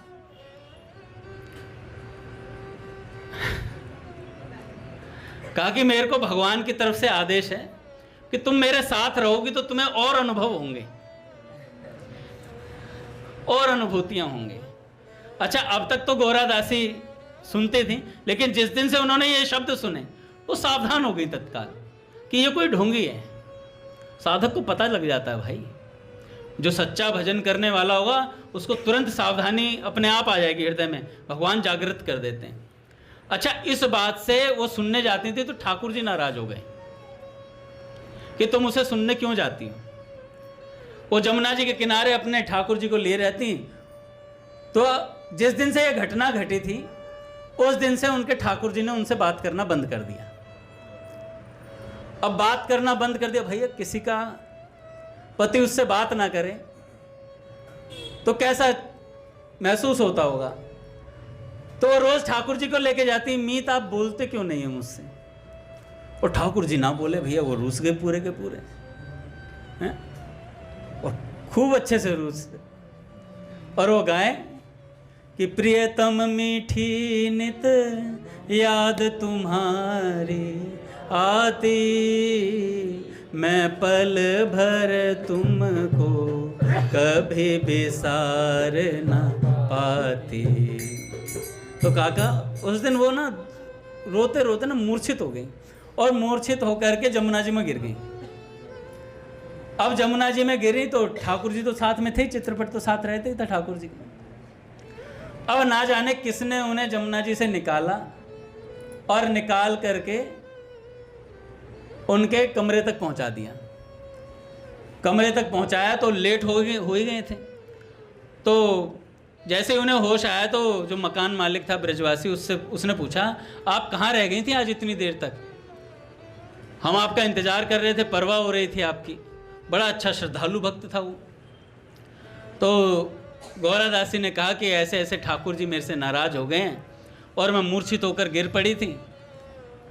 कहा कि मेरे को भगवान की तरफ से आदेश है कि तुम मेरे साथ रहोगी तो तुम्हें और अनुभव होंगे और अनुभूतियां होंगी। अच्छा, अब तक तो गौरा दासी सुनती थी, लेकिन जिस दिन से उन्होंने ये शब्द सुने वो सावधान हो गई तत्काल कि ये कोई ढोंगी है। साधक को पता लग जाता है भाई, जो सच्चा भजन करने वाला होगा उसको तुरंत सावधानी अपने आप आ जाएगी हृदय में, भगवान जागृत कर देते हैं। अच्छा, इस बात से वो सुनने जाती थी तो ठाकुर जी नाराज हो गए कि तुम उसे सुनने क्यों जाती हो। वो जमुना जी के किनारे अपने ठाकुर जी को लिए रहती। तो जिस दिन से ये घटना घटी थी उस दिन से उनके ठाकुर जी ने उनसे बात करना बंद कर दिया। अब बात करना बंद कर दिया, भैया किसी का पति उससे बात ना करे तो कैसा महसूस होता होगा। तो रोज ठाकुर जी को लेके जाती, मीत आप बोलते क्यों नहीं है मुझसे। और ठाकुर जी ना बोले, भैया वो रूस गए पूरे के पूरे हैं, और खूब अच्छे से रूस गए। और वो गाए कि प्रियतम मीठी नित याद तुम्हारी आती, मैं पल भर तुमको कभी बिसार ना पाती। तो काका उस दिन वो ना रोते रोते ना मूर्छित हो गई और मूर्छित होकर के जमुना जी में गिर गई। अब जमुना जी में गिरी तो ठाकुर जी तो साथ में थे, चित्रपट तो साथ रहते ही था ठाकुर जी के। अब ना जाने किसने उन्हें जमुना जी से निकाला और निकाल करके उनके कमरे तक पहुंचा दिया। कमरे तक पहुंचाया तो लेट हो ही गए थे। तो जैसे उन्हें होश आया तो जो मकान मालिक था ब्रजवासी, उसने पूछा, आप कहाँ रह गई थी आज इतनी देर तक? हम आपका इंतज़ार कर रहे थे, परवाह हो रही थी आपकी। बड़ा अच्छा श्रद्धालु भक्त था वो। तो गौरादासी ने कहा कि ऐसे ऐसे ठाकुर जी मेरे से नाराज़ हो गए हैं और मैं मूर्छित होकर गिर पड़ी थी।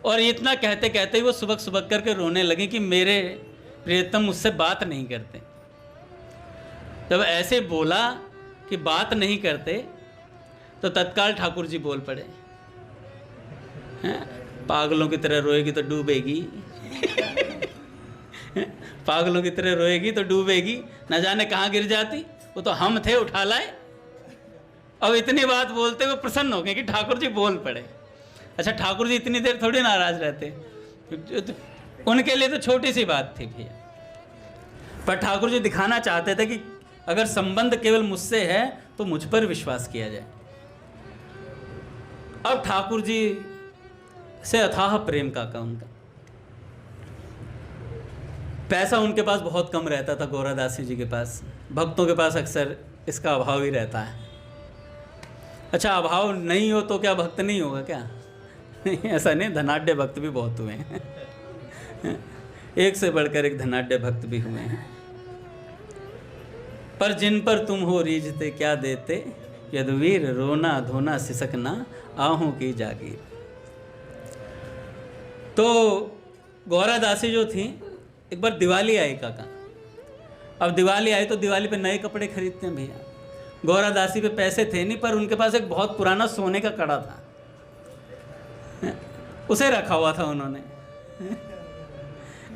और इतना कहते कहते ही वो सुबक सुबक करके रोने लगे कि मेरे प्रियतम मुझसे बात नहीं करते। जब ऐसे बोला कि बात नहीं करते तो तत्काल ठाकुर जी बोल पड़े, पागलों की तरह रोएगी तो डूबेगी। पागलों की तरह रोएगी तो डूबेगी, न जाने कहाँ गिर जाती, वो तो हम थे उठा लाए। अब इतनी बात बोलते हुए प्रसन्न हो गए कि ठाकुर जी बोल पड़े। अच्छा, ठाकुर जी इतनी देर थोड़ी नाराज रहते, उनके लिए तो छोटी सी बात थी भैया, पर ठाकुर जी दिखाना चाहते थे कि अगर संबंध केवल मुझसे है तो मुझ पर विश्वास किया जाए। अब ठाकुर जी से अथाह प्रेम का उनका। पैसा उनके पास बहुत कम रहता था गौरादासी जी के पास। भक्तों के पास अक्सर इसका अभाव ही रहता है। अच्छा, अभाव नहीं हो तो क्या भक्त नहीं होगा क्या? ऐसा नहीं, धनाढ्य भक्त भी बहुत हुए हैं। एक से बढ़कर एक धनाढ्य भक्त भी हुए हैं। पर जिन पर तुम हो रीझते क्या देते, यदुवीर रोना धोना सिसकना आहों की जागीर। तो गौरादासी जो थी, एक बार दिवाली आई काका। अब दिवाली आई तो दिवाली पे नए कपड़े खरीदते हैं भैया। गौरादासी पे पैसे थे नहीं, पर उनके पास एक बहुत पुराना सोने का कड़ा था, उसे रखा हुआ था उन्होंने।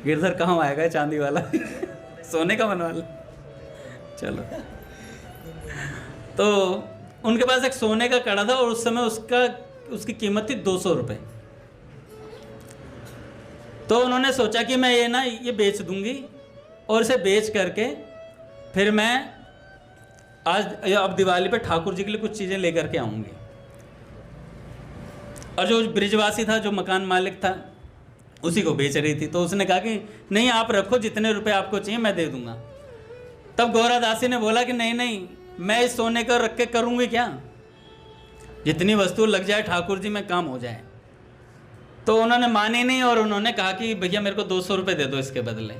गिरधर कहाँ आएगा चांदी वाला, सोने का बनवा लो। चलो, तो उनके पास एक सोने का कड़ा था और उस समय उसकी कीमत थी 200 रुपये। तो उन्होंने सोचा कि मैं ये बेच दूंगी और इसे बेच करके फिर मैं अब दिवाली पे ठाकुर जी के लिए कुछ चीज़ें लेकर के आऊँगी। और जो ब्रिजवासी था, जो मकान मालिक था, उसी को बेच रही थी। तो उसने कहा कि नहीं, आप रखो, जितने रुपए आपको चाहिए मैं दे दूंगा। तब गौरादासी ने बोला कि नहीं, मैं इस सोने को रख के करूँगी क्या? जितनी वस्तु लग जाए ठाकुर जी में काम हो जाए। तो उन्होंने मानी नहीं और उन्होंने कहा कि भैया मेरे को 200 रुपये दे दो इसके बदले,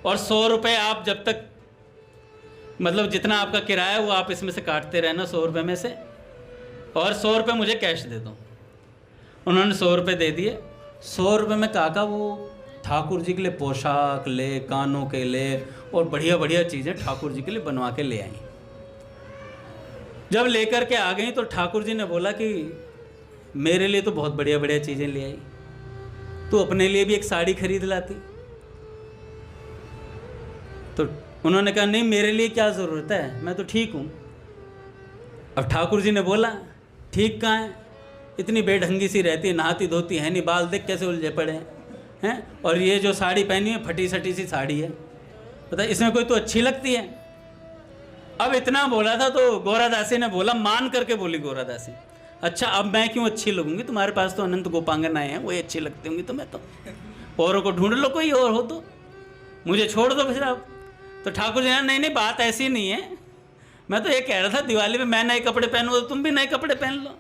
और 100 रुपये आप जब तक, मतलब जितना आपका किराया है वो आप इसमें से काटते रहना 100 रुपये में से, और 100 रुपये मुझे कैश दे दो। उन्होंने 100 रुपये दे दिए। 100 रुपये में काका वो ठाकुर जी के लिए पोशाक ले, कानों के ले और बढ़िया बढ़िया चीज़ें ठाकुर जी के लिए बनवा के ले आई। जब लेकर के आ गई तो ठाकुर जी ने बोला कि मेरे लिए तो बहुत बढ़िया बढ़िया चीज़ें ले आई, तो अपने लिए भी एक साड़ी खरीद लाती। तो उन्होंने कहा नहीं, मेरे लिए क्या ज़रूरत है, मैं तो ठीक हूँ। अब ठाकुर जी ने बोला ठीक कहाँ है, इतनी बेढंगी सी रहती है, नहाती धोती है नहीं, बाल देख कैसे उलझे पड़े हैं, और ये जो साड़ी पहनी है फटी सटी सी साड़ी है, पता इसमें कोई तो अच्छी लगती है। अब इतना बोला था तो गौरादासी ने बोला, मान करके बोली गौरादासी, अच्छा अब मैं क्यों अच्छी लगूंगी, तुम्हारे पास तो अनंत गोपांगन आए हैं, वही अच्छी लगती होंगी तुम्हें, तो औरों को ढूंढ लो, कोई और हो तो, मुझे छोड़ दो फिर आप। तो ठाकुर जी ने नहीं नहीं, बात ऐसी नहीं है, मैं तो ये कह रहा था दिवाली में मैं नए कपड़े पहनूँ तो तुम भी नए कपड़े पहन लो।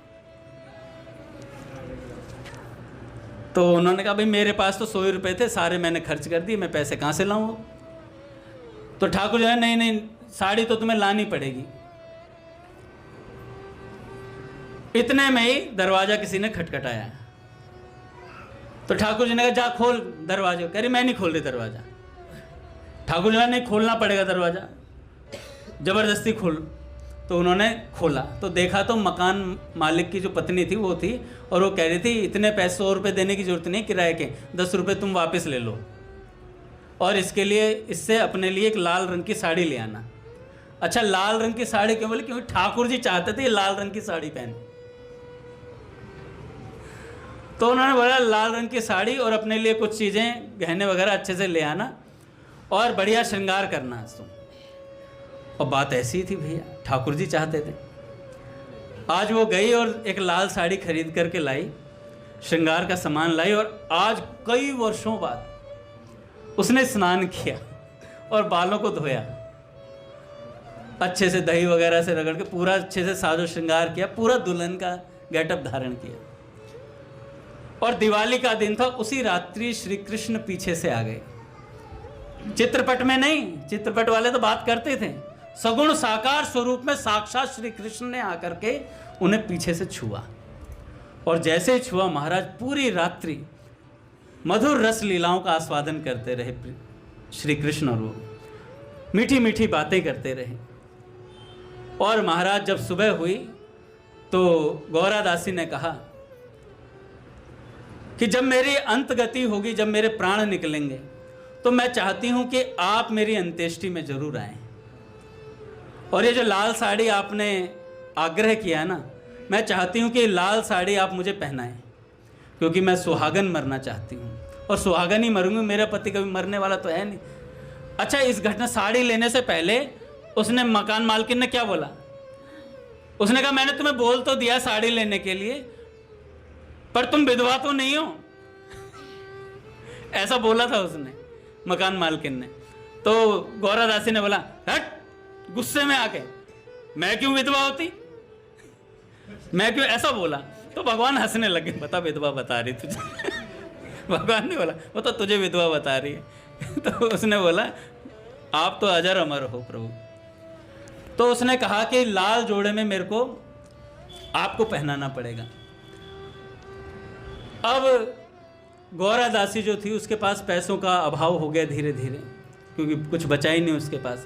तो उन्होंने कहा भाई मेरे पास तो 100 रुपये थे, सारे मैंने खर्च कर दिए, मैं पैसे कहाँ से लाऊं? तो ठाकुर जी ने नहीं नहीं, साड़ी तो तुम्हें लानी पड़ेगी। इतने में ही दरवाजा किसी ने खटखटाया। तो ठाकुर जी ने कहा जा खोल दरवाजा। कह रही मैं नहीं खोल रही दरवाजा। ठाकुर जी ने नहीं, खोलना पड़ेगा दरवाजा, जबरदस्ती खोल। तो उन्होंने खोला तो देखा तो मकान मालिक की जो पत्नी थी वो थी, और वो कह रही थी इतने पैसे 100 रुपये देने की जरूरत नहीं, किराए के 10 रुपये तुम वापस ले लो, और इसके लिए इससे अपने लिए एक लाल रंग की साड़ी ले आना। अच्छा, लाल रंग की साड़ी क्यों बोले? क्योंकि ठाकुर जी चाहते थे ये लाल रंग की साड़ी पहने। तो उन्होंने बोला लाल रंग की साड़ी और अपने लिए कुछ चीज़ें गहने वगैरह अच्छे से ले आना और बढ़िया श्रृंगार करना तुम। और बात ऐसी ही थी भैया, ठाकुर जी चाहते थे। आज वो गई और एक लाल साड़ी खरीद करके लाई, श्रृंगार का सामान लाई, और आज कई वर्षों बाद उसने स्नान किया और बालों को धोया, अच्छे से दही वगैरह से रगड़ के पूरा अच्छे से साजो श्रृंगार किया, पूरा दुल्हन का गेटअप धारण किया। और दिवाली का दिन था, उसी रात्रि श्री कृष्ण पीछे से आ गए। चित्रपट में नहीं, चित्रपट वाले तो बात करते थे, सगुण साकार स्वरूप में साक्षात श्री कृष्ण ने आकर के उन्हें पीछे से छुआ। और जैसे ही छुआ, महाराज पूरी रात्रि मधुर रस लीलाओं का आस्वादन करते रहे श्री कृष्ण, और वो मीठी मीठी बातें करते रहे। और महाराज जब सुबह हुई तो गौरा दासी ने कहा कि जब मेरी अंत गति होगी, जब मेरे प्राण निकलेंगे, तो मैं चाहती हूं कि आप मेरी अंत्येष्टि में जरूर आएं। और ये जो लाल साड़ी आपने आग्रह किया ना, मैं चाहती हूं कि लाल साड़ी आप मुझे पहनाएं, क्योंकि मैं सुहागन मरना चाहती हूं, और सुहागन ही मरूंगी, मेरा पति कभी मरने वाला तो है नहीं। अच्छा, इस घटना साड़ी लेने से पहले उसने मकान मालकिन ने क्या बोला? उसने कहा मैंने तुम्हें बोल तो दिया साड़ी लेने के लिए, पर तुम विधवा तो नहीं हो। ऐसा बोला था उसने, मकान मालकिन ने। तो गौरा दासी ने बोला, हट, गुस्से में आके, मैं क्यों विधवा होती, मैं क्यों, ऐसा बोला। तो भगवान हंसने लगे, बता विधवा बता रही तुझे। भगवान ने बोला वो तो तुझे विधवा बता रही है। तो उसने बोला आप तो अजर अमर हो प्रभु। तो उसने कहा कि लाल जोड़े में मेरे को आपको पहनाना पड़ेगा। अब गौरा दासी जो थी उसके पास पैसों का अभाव हो गया धीरे धीरे, क्योंकि कुछ बचा ही नहीं उसके पास।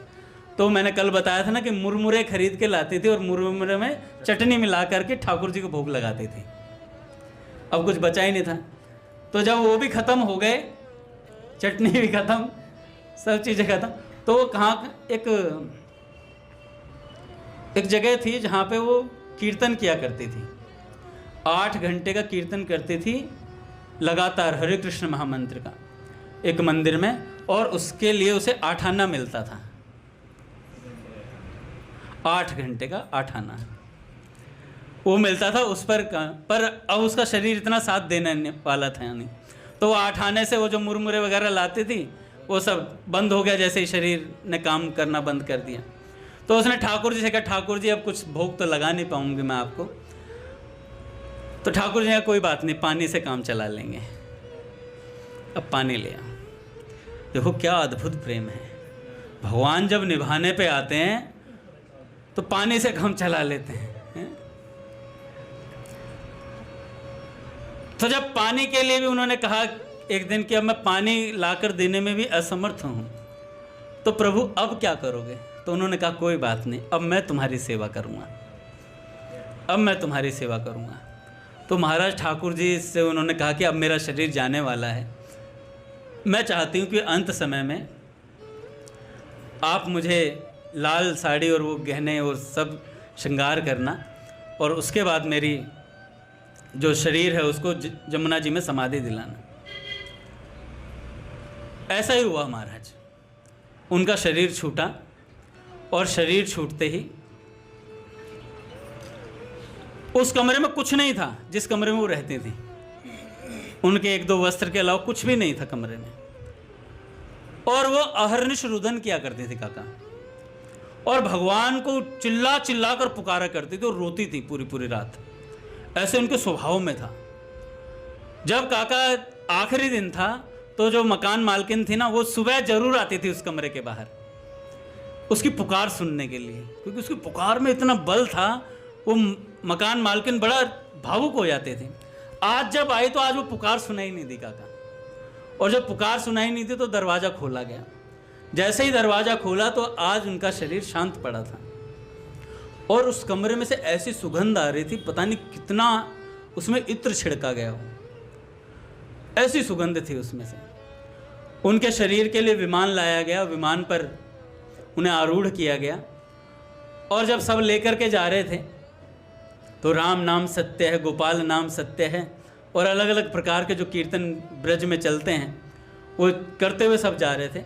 तो मैंने कल बताया था ना कि मुरमुरे खरीद के लाती थी और मुरमुरे में चटनी मिला करके ठाकुर जी को भोग लगाती थी। अब कुछ बचा ही नहीं था, तो जब वो भी ख़त्म हो गए, चटनी भी ख़त्म, सब चीज़ें ख़त्म, तो वो कहाँ एक जगह थी जहाँ पे वो कीर्तन किया करती थी। 8 घंटे का कीर्तन करती थी लगातार हरे कृष्ण महामंत्र का, एक मंदिर में, और उसके लिए उसे 8 आना मिलता था। 8 घंटे का 8 आना वो मिलता था उस पर अब उसका शरीर इतना साथ देने वाला था नहीं, तो वो 8 आने से वो जो मुरमुरे वगैरह लाती थी वो सब बंद हो गया, जैसे ही शरीर ने काम करना बंद कर दिया। तो उसने ठाकुर जी से कहा, ठाकुर जी अब कुछ भोग तो लगा नहीं पाऊंगी मैं आपको। तो ठाकुर जी ने कोई बात नहीं, पानी से काम चला लेंगे। अब पानी ले आओ। देखो क्या अद्भुत प्रेम है, भगवान जब निभाने पे आते हैं तो पानी से काम चला लेते हैं। तो जब पानी के लिए भी उन्होंने कहा एक दिन कि अब मैं पानी लाकर देने में भी असमर्थ हूँ, तो प्रभु अब क्या करोगे? तो उन्होंने कहा कोई बात नहीं, अब मैं तुम्हारी सेवा करूँगा, अब मैं तुम्हारी सेवा करूँगा। तो महाराज ठाकुर जी से उन्होंने कहा कि अब मेरा शरीर जाने वाला है, मैं चाहती हूँ कि अंत समय में आप मुझे लाल साड़ी और वो गहने और सब श्रृंगार करना, और उसके बाद मेरी जो शरीर है उसको जमुना जी में समाधि दिलाना। ऐसा ही हुआ महाराज, उनका शरीर छूटा, और शरीर छूटते ही उस कमरे में कुछ नहीं था जिस कमरे में वो रहती थी। उनके 1-2 वस्त्र के अलावा कुछ भी नहीं था कमरे में, और वो अहर्निश रुदन किया करती थी काका, और भगवान को चिल्ला चिल्ला कर पुकारा करती थी और रोती थी पूरी पूरी रात। ऐसे उनके स्वभाव में था। जब काका आखिरी दिन था तो जो मकान मालकिन थी ना, वो सुबह जरूर आती थी उस कमरे के बाहर उसकी पुकार सुनने के लिए, क्योंकि उसकी पुकार में इतना बल था। वो मकान मालकिन बड़ा भावुक हो जाते थे। आज जब आई तो आज वो पुकार सुनाई नहीं दी काका, और जब पुकार सुनाई नहीं दी तो दरवाज़ा खोला गया। जैसे ही दरवाज़ा खोला तो आज उनका शरीर शांत पड़ा था, और उस कमरे में से ऐसी सुगंध आ रही थी, पता नहीं कितना उसमें इत्र छिड़का गया हो, ऐसी सुगंध थी उसमें से। उनके शरीर के लिए विमान लाया गया, विमान पर उन्हें आरूढ़ किया गया, और जब सब लेकर के जा रहे थे तो राम नाम सत्य है, गोपाल नाम सत्य है, और अलग अलग प्रकार के जो कीर्तन ब्रज में चलते हैं वो करते हुए सब जा रहे थे।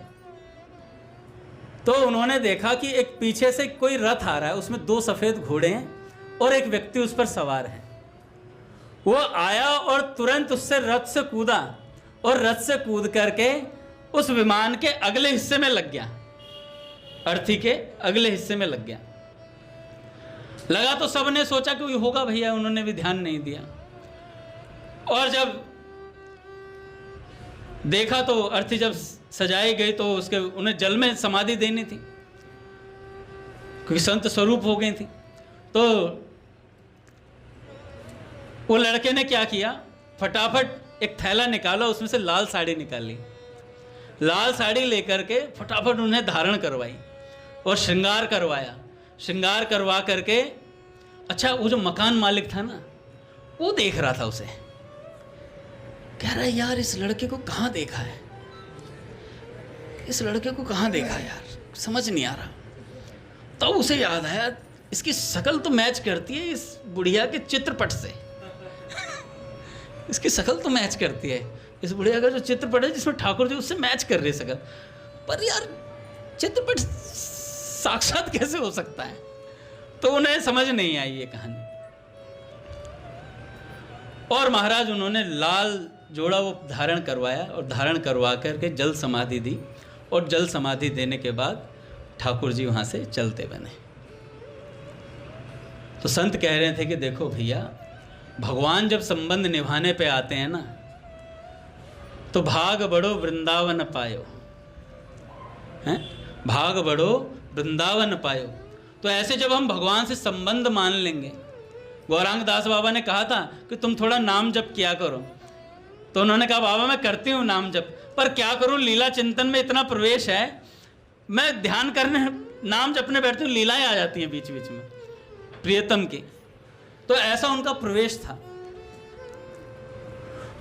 तो उन्होंने देखा कि एक पीछे से कोई रथ आ रहा है, उसमें 2 सफ़ेद घोड़े हैं और एक व्यक्ति उस पर सवार है। वो आया और तुरंत उससे रथ से कूदा और रथ से कूद करके उस विमान के अगले हिस्से में लग गया, अर्थी के अगले हिस्से में लग गया। लगा तो सबने सोचा कि होगा भैया, उन्होंने भी ध्यान नहीं दिया। और जब देखा तो अर्थी जब सजाई गई तो उसके उन्हें जल में समाधि देनी थी क्योंकि संत स्वरूप हो गई थी। तो वो लड़के ने क्या किया, फटाफट एक थैला निकाला, उसमें से लाल साड़ी निकाली, लाल साड़ी लेकर के फटाफट उन्हें धारण करवाई और श्रृंगार करवाया। श्रृंगार करवा करके अच्छा वो जो मकान मालिक था ना वो देख रहा था उसे, कह रहा है यार इस लड़के को कहाँ देखा है, इस लड़के को कहाँ देखा यार, समझ नहीं आ रहा। तो उसे याद आया इसकी शक्ल तो मैच करती है इस बुढ़िया के चित्रपट से इसकी शक्ल तो मैच करती है इस बुढ़िया का जो चित्रपट है जिसमें ठाकुर जी, उससे मैच कर रही शक्ल। पर यार चित्रपट साक्षात कैसे हो सकता है? तो उन्हें समझ नहीं आई ये कहानी। और महाराज उन्होंने लाल जोड़ा वो धारण करवाया और धारण करवा करके जल समाधि दी और जल समाधि देने के बाद ठाकुर जी वहाँ से चलते बने। तो संत कह रहे थे कि देखो भैया, भगवान जब संबंध निभाने पे आते हैं ना तो भाग बड़ो वृंदावन पायो, हैं, भाग बड़ो वृंदावन पायो। तो ऐसे जब हम भगवान से संबंध मान लेंगे, गौरांग दास बाबा ने कहा था कि तुम थोड़ा नाम जप किया करो, तो उन्होंने कहा बाबा मैं करती हूँ नाम जप, पर क्या करूँ लीला चिंतन में इतना प्रवेश है, मैं ध्यान करने नाम जपने बैठती हूँ लीलाएं आ जाती हैं बीच बीच में प्रियतम की। तो ऐसा उनका प्रवेश था।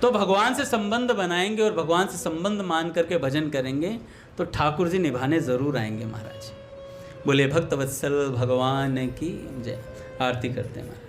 तो भगवान से संबंध बनाएंगे और भगवान से संबंध मान करके भजन करेंगे तो ठाकुर जी निभाने ज़रूर आएंगे महाराज। बोले भक्त वत्सल भगवान की जय। आरती करते हैं महाराज।